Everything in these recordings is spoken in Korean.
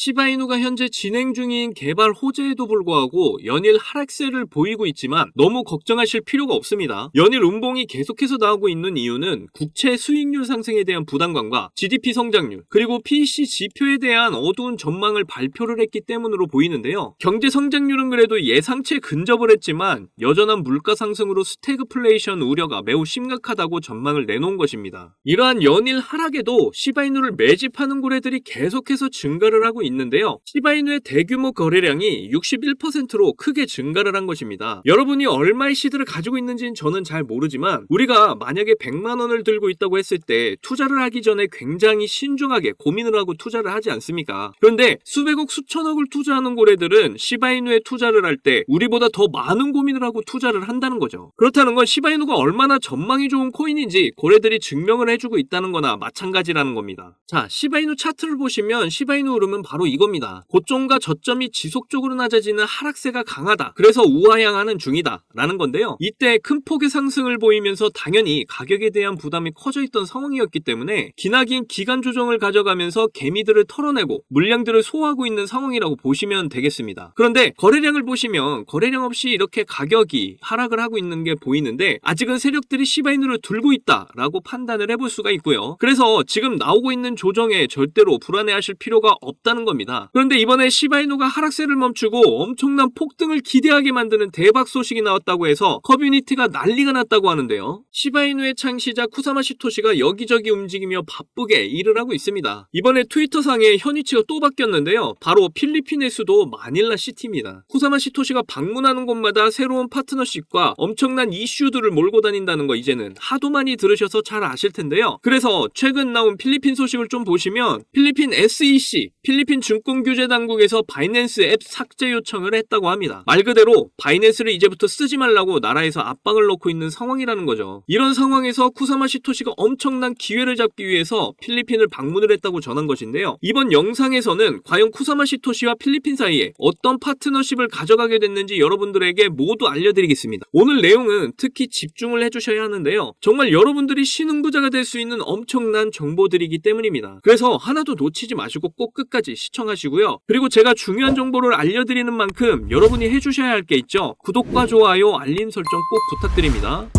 시바이누가 현재 진행 중인 개발 호재에도 불구하고 연일 하락세를 보이고 있지만 너무 걱정하실 필요가 없습니다. 연일 음봉이 계속해서 나오고 있는 이유는 국채 수익률 상승에 대한 부담감과 GDP 성장률 그리고 PEC 지표에 대한 어두운 전망을 발표를 했기 때문으로 보이는데요. 경제 성장률은 그래도 예상치에 근접을 했지만 여전한 물가 상승으로 스태그플레이션 우려가 매우 심각하다고 전망을 내놓은 것입니다. 이러한 연일 하락에도 시바이누를 매집하는 고래들이 계속해서 증가를 하고 있는데요. 시바이누의 대규모 거래량이 61%로 크게 증가를 한 것입니다. 여러분이 얼마의 시드를 가지고 있는지는 저는 잘 모르지만 우리가 만약에 100만 원을 들고 있다고 했을 때 투자를 하기 전에 굉장히 신중하게 고민을 하고 투자를 하지 않습니까? 그런데 수백억 수천억을 투자하는 고래들은 시바이누에 투자를 할 때 우리보다 더 많은 고민을 하고 투자를 한다는 거죠. 그렇다는 건 시바이누가 얼마나 전망이 좋은 코인인지 고래들이 증명을 해주고 있다는 거나 마찬가지라는 겁니다. 자, 시바이누 차트를 보시면 시바이누 흐름은 바로 이겁니다. 고점과 저점이 지속적으로 낮아지는 하락세가 강하다. 그래서 우하향하는 중이다 라는 건데요. 이때 큰 폭의 상승을 보이면서 당연히 가격에 대한 부담이 커져 있던 상황이었기 때문에 기나긴 기간 조정을 가져가면서 개미들을 털어내고 물량들을 소화하고 있는 상황이라고 보시면 되겠습니다. 그런데 거래량을 보시면 거래량 없이 이렇게 가격이 하락을 하고 있는 게 보이는데 아직은 세력들이 시바이누를 들고 있다라고 판단을 해볼 수가 있고요. 그래서 지금 나오고 있는 조정에 절대로 불안해하실 필요가 없다는 겁니다. 그런데 이번에 시바이누가 하락세를 멈추고 엄청난 폭등을 기대하게 만드는 대박 소식이 나왔다고 해서 커뮤니티가 난리가 났다고 하는데요. 시바이누의 창시자 쿠사마 시토시가 여기저기 움직이며 바쁘게 일을 하고 있습니다. 이번에 트위터상에 현위치가 또 바뀌었는데요. 바로 필리핀의 수도 마닐라 시티입니다. 쿠사마 시토시가 방문하는 곳마다 새로운 파트너십과 엄청난 이슈들을 몰고 다닌다는 거 이제는 하도 많이 들으셔서 잘 아실 텐데요. 그래서 최근 나온 필리핀 소식을 좀 보시면 필리핀 SEC, 필리핀 증권규제당국에서 바이낸스 앱 삭제 요청을 했다고 합니다. 말 그대로 바이낸스를 이제부터 쓰지 말라고 나라에서 압박을 넣고 있는 상황이라는 거죠. 이런 상황에서 쿠사마 시토시가 엄청난 기회를 잡기 위해서 필리핀을 방문을 했다고 전한 것인데요. 이번 영상에서는 과연 쿠사마 시토시와 필리핀 사이에 어떤 파트너십을 가져가게 됐는지 여러분들에게 모두 알려드리겠습니다. 오늘 내용은 특히 집중을 해주셔야 하는데요. 정말 여러분들이 신흥부자가 될 수 있는 엄청난 정보들이기 때문입니다. 그래서 하나도 놓치지 마시고 꼭 끝까지 시청하시고요. 그리고 제가 중요한 정보를 알려드리는 만큼 여러분이 해주셔야 할 게 있죠. 구독과 좋아요, 알림 설정 꼭 부탁드립니다.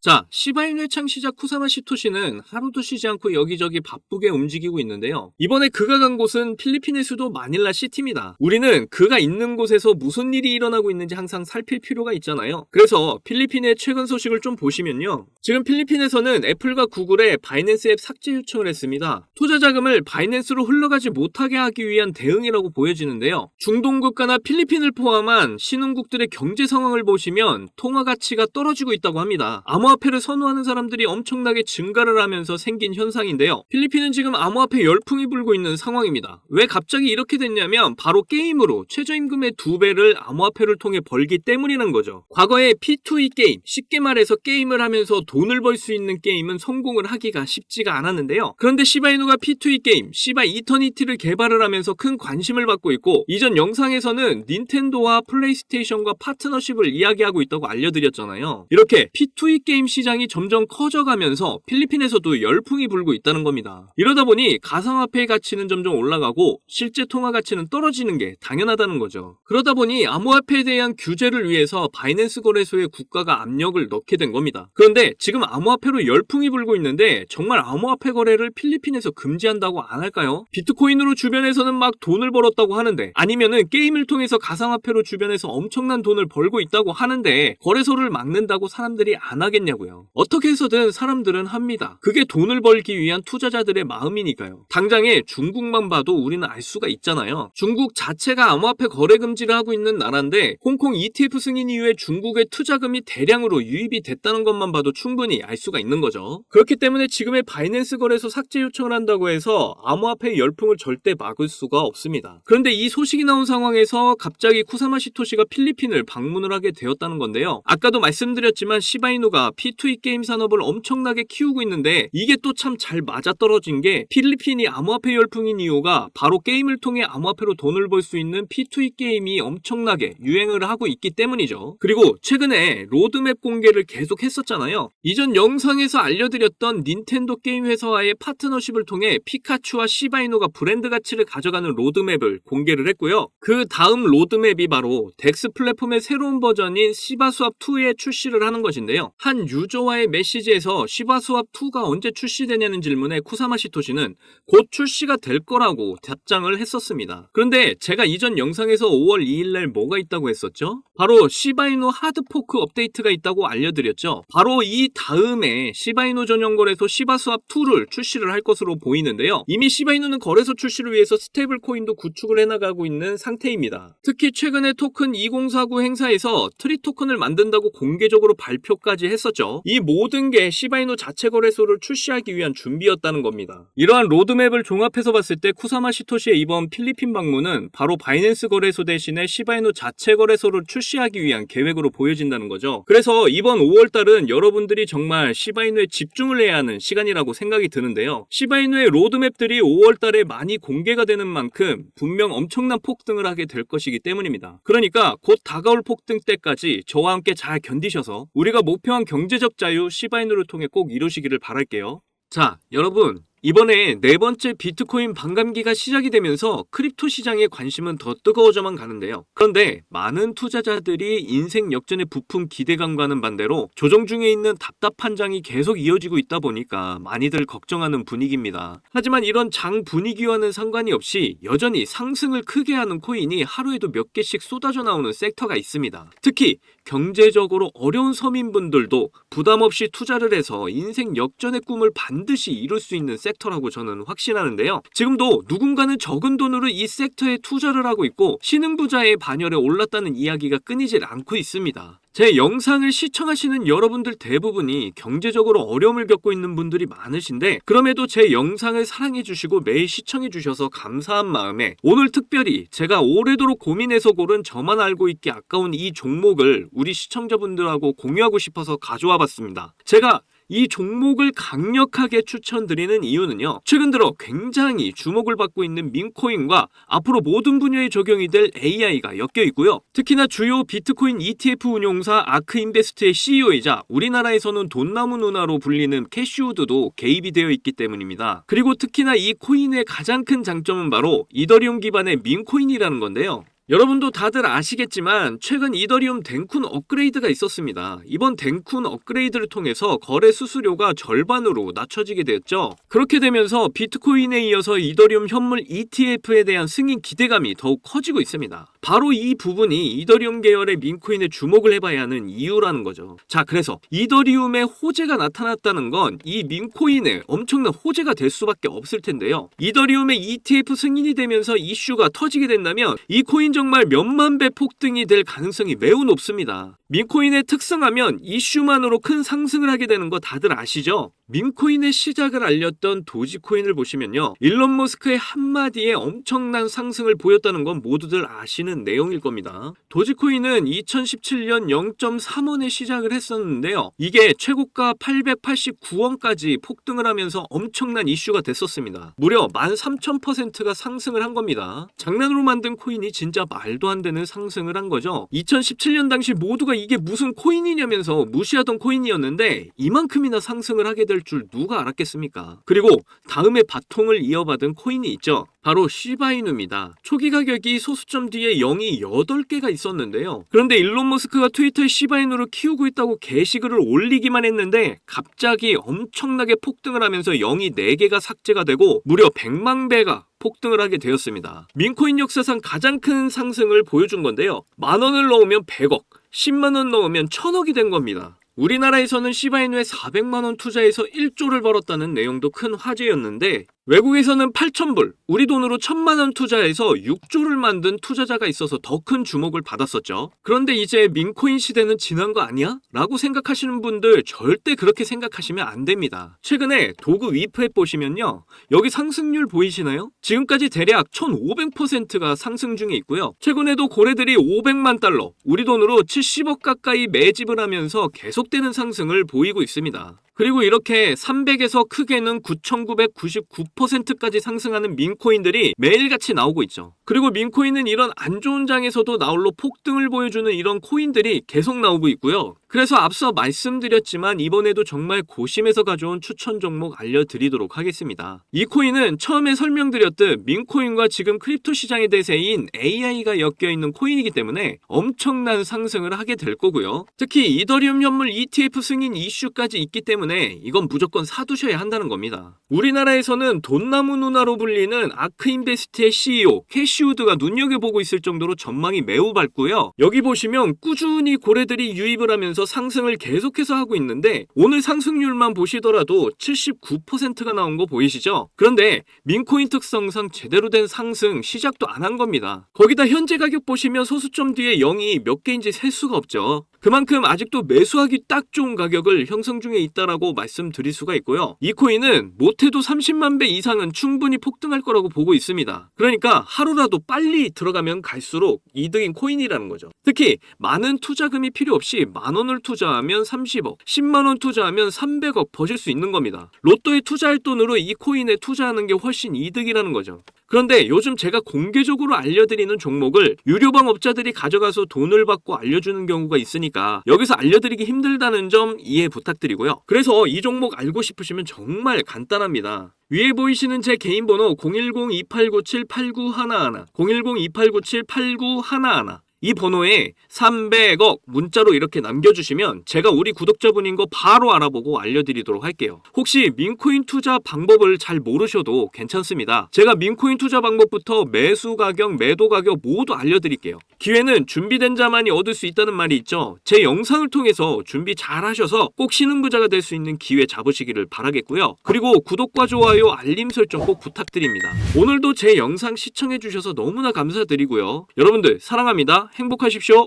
자, 시바이누의 창시자 쿠사마 시토시는 하루도 쉬지 않고 여기저기 바쁘게 움직이고 있는데요. 이번에 그가 간 곳은 필리핀의 수도 마닐라 시티입니다. 우리는 그가 있는 곳에서 무슨 일이 일어나고 있는지 항상 살필 필요가 있잖아요. 그래서 필리핀의 최근 소식을 좀 보시면요. 지금 필리핀에서는 애플과 구글에 바이낸스 앱 삭제 요청을 했습니다. 투자 자금을 바이낸스로 흘러가지 못하게 하기 위한 대응이라고 보여지는데요. 중동 국가나 필리핀을 포함한 신흥국들의 경제 상황을 보시면 통화 가치가 떨어지고 있다고 합니다. 암호화폐를 선호하는 사람들이 엄청나게 증가를 하면서 생긴 현상인데요. 필리핀은 지금 암호화폐 열풍이 불고 있는 상황입니다. 왜 갑자기 이렇게 됐냐면 바로 게임으로 최저임금의 2배를 암호화폐를 통해 벌기 때문이라는 거죠. 과거에 P2E 게임, 쉽게 말해서 게임을 하면서 돈을 벌 수 있는 게임은 성공을 하기가 쉽지가 않았는데요. 그런데 시바이누가 P2E 게임, 시바 이터니티를 개발을 하면서 큰 관심을 받고 있고 이전 영상에서는 닌텐도와 플레이스테이션과 파트너십을 이야기하고 있다고 알려드렸잖아요. 이렇게 P2E 게임 시장이 점점 커져가면서 필리핀에서도 열풍이 불고 있다는 겁니다. 이러다 보니 가상화폐의 가치는 점점 올라가고 실제 통화 가치는 떨어지는 게 당연하다는 거죠. 그러다 보니 암호화폐에 대한 규제를 위해서 바이낸스 거래소에 국가가 압력을 넣게 된 겁니다. 그런데 지금 암호화폐로 열풍이 불고 있는데 정말 암호화폐 거래를 필리핀에서 금지한다고 안 할까요? 비트코인으로 주변에서는 막 돈을 벌었다고 하는데 아니면은 게임을 통해서 가상화폐로 주변에서 엄청난 돈을 벌고 있다고 하는데 거래소를 막는다고 사람들이 안 하겠냐고요. 어떻게 해서든 사람들은 합니다. 그게 돈을 벌기 위한 투자자들의 마음이니까요. 당장에 중국만 봐도 우리는 알 수가 있잖아요. 중국 자체가 암호화폐 거래 금지를 하고 있는 나라인데 홍콩 ETF 승인 이후에 중국의 투자금이 대량으로 유입이 됐다는 것만 봐도 충분히 알 수가 있는 거죠. 그렇기 때문에 지금의 바이낸스 거래소 삭제 요청을 한다고 해서 암호화폐 열풍을 절대 막을 수가 없습니다. 그런데 이 소식이 나온 상황에서 갑자기 쿠사마 시토시가 필리핀을 방문을 하게 되었다는 건데요. 아까도 말씀드렸지만 시바이누가 P2E 게임 산업을 엄청나게 키우고 있는데 이게 또 참 잘 맞아떨어진 게 필리핀이 암호화폐 열풍인 이유가 바로 게임을 통해 암호화폐로 돈을 벌 수 있는 P2E 게임이 엄청나게 유행을 하고 있기 때문이죠. 그리고 최근에 로드맵 공개를 계속 했었잖아요. 이전 영상에서 알려드렸던 닌텐도 게임 회사와의 파트너십을 통해 피카츄와 시바이누가 브랜드 가치를 가져가는 로드맵을 공개를 했고요. 그 다음 로드맵이 바로 덱스 플랫폼의 새로운 버전인 시바스왑2의 출시를 하는 것인데요. 한 유저와의 메시지에서 시바스왑2가 언제 출시되냐는 질문에 쿠사마시토시는 곧 출시가 될 거라고 답장을 했었습니다. 그런데 제가 이전 영상에서 5월 2일날 뭐가 있다고 했었죠? 바로 시바이누 하드포크 업데이트가 있다고 알려드렸죠. 바로 이 다음에 시바이누 전용 거래소 시바스왑2를 출시를 할 것으로 보이는데요. 이미 시바이누는 거래소 출시를 위해서 스테이블 코인도 구축을 해나가고 있는 상태입니다. 특히 최근에 토큰 2049 행사에서 트리 토큰을 만든다고 공개적으로 발표까지 했었죠. 이 모든 게 시바이누 자체 거래소를 출시하기 위한 준비였다는 겁니다. 이러한 로드맵을 종합해서 봤을 때 쿠사마시토시의 이번 필리핀 방문은 바로 바이낸스 거래소 대신에 시바이누 자체 거래소를 출시하기 위한 계획으로 보여진다는 거죠. 그래서 이번 5월달은 여러분들이 정말 시바이누에 집중을 해야 하는 시간이라고 생각이 드는데요. 시바이누의 로드맵들이 5월달에 많이 공개가 되는 만큼 분명 엄청난 폭등을 하게 될 것이기 때문입니다. 그러니까 곧 다가올 폭등 때까지 저와 함께 잘 견디셔서 우리가 목표한 경제적 자유 시바이누를 통해 꼭 이루시기를 바랄게요. 자, 여러분, 이번에 네 번째 비트코인 반감기가 시작이 되면서 크립토 시장의 관심은 더 뜨거워져만 가는데요. 그런데 많은 투자자들이 인생 역전의 부품 기대감과는 반대로 조정 중에 있는 답답한 장이 계속 이어지고 있다 보니까 많이들 걱정하는 분위기입니다. 하지만 이런 장 분위기와는 상관이 없이 여전히 상승을 크게 하는 코인이 하루에도 몇 개씩 쏟아져 나오는 섹터가 있습니다. 특히 경제적으로 어려운 서민분들도 부담 없이 투자를 해서 인생 역전의 꿈을 반드시 이룰 수 있는 섹터라고 저는 확신하는데요. 지금도 누군가는 적은 돈으로 이 섹터에 투자를 하고 있고 신흥부자의 반열에 올랐다는 이야기가 끊이질 않고 있습니다. 제 영상을 시청하시는 여러분들 대부분이 경제적으로 어려움을 겪고 있는 분들이 많으신데 그럼에도 제 영상을 사랑해주시고 매일 시청해주셔서 감사한 마음에 오늘 특별히 제가 오래도록 고민해서 고른 저만 알고 있기 아까운 이 종목을 우리 시청자분들하고 공유하고 싶어서 가져와 봤습니다. 제가 이 종목을 강력하게 추천드리는 이유는요. 최근 들어 굉장히 주목을 받고 있는 민코인과 앞으로 모든 분야에 적용이 될 AI가 엮여 있고요. 특히나 주요 비트코인 ETF 운용사 아크인베스트의 CEO이자 우리나라에서는 돈나무 누나로 불리는 캐시우드도 개입이 되어 있기 때문입니다. 그리고 특히나 이 코인의 가장 큰 장점은 바로 이더리움 기반의 민코인이라는 건데요. 여러분도 다들 아시겠지만 최근 이더리움 댕쿤 업그레이드가 있었습니다. 이번 댕쿤 업그레이드를 통해서 거래 수수료가 절반으로 낮춰지게 되었죠. 그렇게 되면서 비트코인에 이어서 이더리움 현물 ETF에 대한 승인 기대감이 더욱 커지고 있습니다. 바로 이 부분이 이더리움 계열의 민코인에 주목을 해봐야 하는 이유라는 거죠. 자, 그래서 이더리움의 호재가 나타났다는 건 이 민코인에 엄청난 호재가 될 수밖에 없을 텐데요. 이더리움의 ETF 승인이 되면서 이슈가 터지게 된다면 이 코인 정말 몇만 배 폭등이 될 가능성이 매우 높습니다. 민코인의 특성하면 이슈만으로 큰 상승을 하게 되는 거 다들 아시죠? 민코인의 시작을 알렸던 도지코인을 보시면요. 일론 머스크의 한마디에 엄청난 상승을 보였다는 건 모두들 아시는 내용일 겁니다. 도지코인은 2017년 0.3원에 시작을 했었는데요. 이게 최고가 889원까지 폭등을 하면서 엄청난 이슈가 됐었습니다. 무려 13,000%가 상승을 한 겁니다. 장난으로 만든 코인이 진짜 말도 안 되는 상승을 한 거죠. 2017년 당시 모두가 이게 무슨 코인이냐면서 무시하던 코인이었는데 이만큼이나 상승을 하게 될 줄 누가 알았겠습니까? 그리고 다음에 바통을 이어받은 코인이 있죠. 바로 시바이누입니다. 초기 가격이 소수점 뒤에 0이 8개가 있었는데요. 그런데 일론 머스크가 트위터에 시바이누를 키우고 있다고 게시글을 올리기만 했는데 갑자기 엄청나게 폭등을 하면서 0이 4개가 삭제가 되고 무려 100만 배가 폭등을 하게 되었습니다. 민코인 역사상 가장 큰 상승을 보여준 건데요. 10,000원을 넣으면 100억, 10만원 넣으면 1000억이 된 겁니다. 우리나라에서는 시바이누에 400만원 투자해서 1조를 벌었다는 내용도 큰 화제였는데 외국에서는 8,000불, 우리 돈으로 1,000만원 투자해서 6조를 만든 투자자가 있어서 더 큰 주목을 받았었죠. 그런데 이제 민코인 시대는 지난 거 아니야? 라고 생각하시는 분들 절대 그렇게 생각하시면 안 됩니다. 최근에 도구 위프앱 보시면요. 여기 상승률 보이시나요? 지금까지 대략 1,500%가 상승 중에 있고요. 최근에도 고래들이 500만 달러, 우리 돈으로 70억 가까이 매집을 하면서 계속되는 상승을 보이고 있습니다. 그리고 이렇게 300에서 크게는 9,999%까지 상승하는 민코인들이 매일같이 나오고 있죠. 그리고 민코인은 이런 안 좋은 장에서도 나홀로 폭등을 보여주는 이런 코인들이 계속 나오고 있고요. 그래서 앞서 말씀드렸지만 이번에도 정말 고심해서 가져온 추천 종목 알려드리도록 하겠습니다. 이 코인은 처음에 설명드렸듯 민코인과 지금 크립토 시장의 대세인 AI가 엮여있는 코인이기 때문에 엄청난 상승을 하게 될 거고요. 특히 이더리움 현물 ETF 승인 이슈까지 있기 때문에 이건 무조건 사두셔야 한다는 겁니다. 우리나라에서는 돈나무 누나로 불리는 아크인베스트의 CEO 캐시우드가 눈여겨보고 있을 정도로 전망이 매우 밝고요. 여기 보시면 꾸준히 고래들이 유입을 하면서 상승을 계속해서 하고 있는데 오늘 상승률만 보시더라도 79%가 나온 거 보이시죠? 그런데 민코인 특성상 제대로 된 상승 시작도 안 한 겁니다. 거기다 현재 가격 보시면 소수점 뒤에 0이 몇 개인지 셀 수가 없죠. 그만큼 아직도 매수하기 딱 좋은 가격을 형성 중에 있다라고 말씀드릴 수가 있고요. 이 코인은 못해도 30만 배 이상은 충분히 폭등할 거라고 보고 있습니다. 그러니까 하루라도 빨리 들어가면 갈수록 이득인 코인이라는 거죠. 특히 많은 투자금이 필요 없이 10,000원을 투자하면 30억, 10만원 투자하면 300억 버실 수 있는 겁니다. 로또에 투자할 돈으로 이 코인에 투자하는 게 훨씬 이득이라는 거죠. 그런데 요즘 제가 공개적으로 알려드리는 종목을 유료방 업자들이 가져가서 돈을 받고 알려주는 경우가 있으니까 여기서 알려드리기 힘들다는 점 이해 부탁드리고요. 그래서 이 종목 알고 싶으시면 정말 간단합니다. 위에 보이시는 제 개인 번호 010-2897-8911, 010-2897-8911, 이 번호에 300억 문자로 이렇게 남겨주시면 제가 우리 구독자분인 거 바로 알아보고 알려드리도록 할게요. 혹시 민코인 투자 방법을 잘 모르셔도 괜찮습니다. 제가 민코인 투자 방법부터 매수 가격, 매도 가격 모두 알려드릴게요. 기회는 준비된 자만이 얻을 수 있다는 말이 있죠. 제 영상을 통해서 준비 잘 하셔서 꼭 신흥부자가 될 수 있는 기회 잡으시기를 바라겠고요. 그리고 구독과 좋아요, 알림 설정 꼭 부탁드립니다. 오늘도 제 영상 시청해주셔서 너무나 감사드리고요. 여러분들 사랑합니다. 행복하십시오.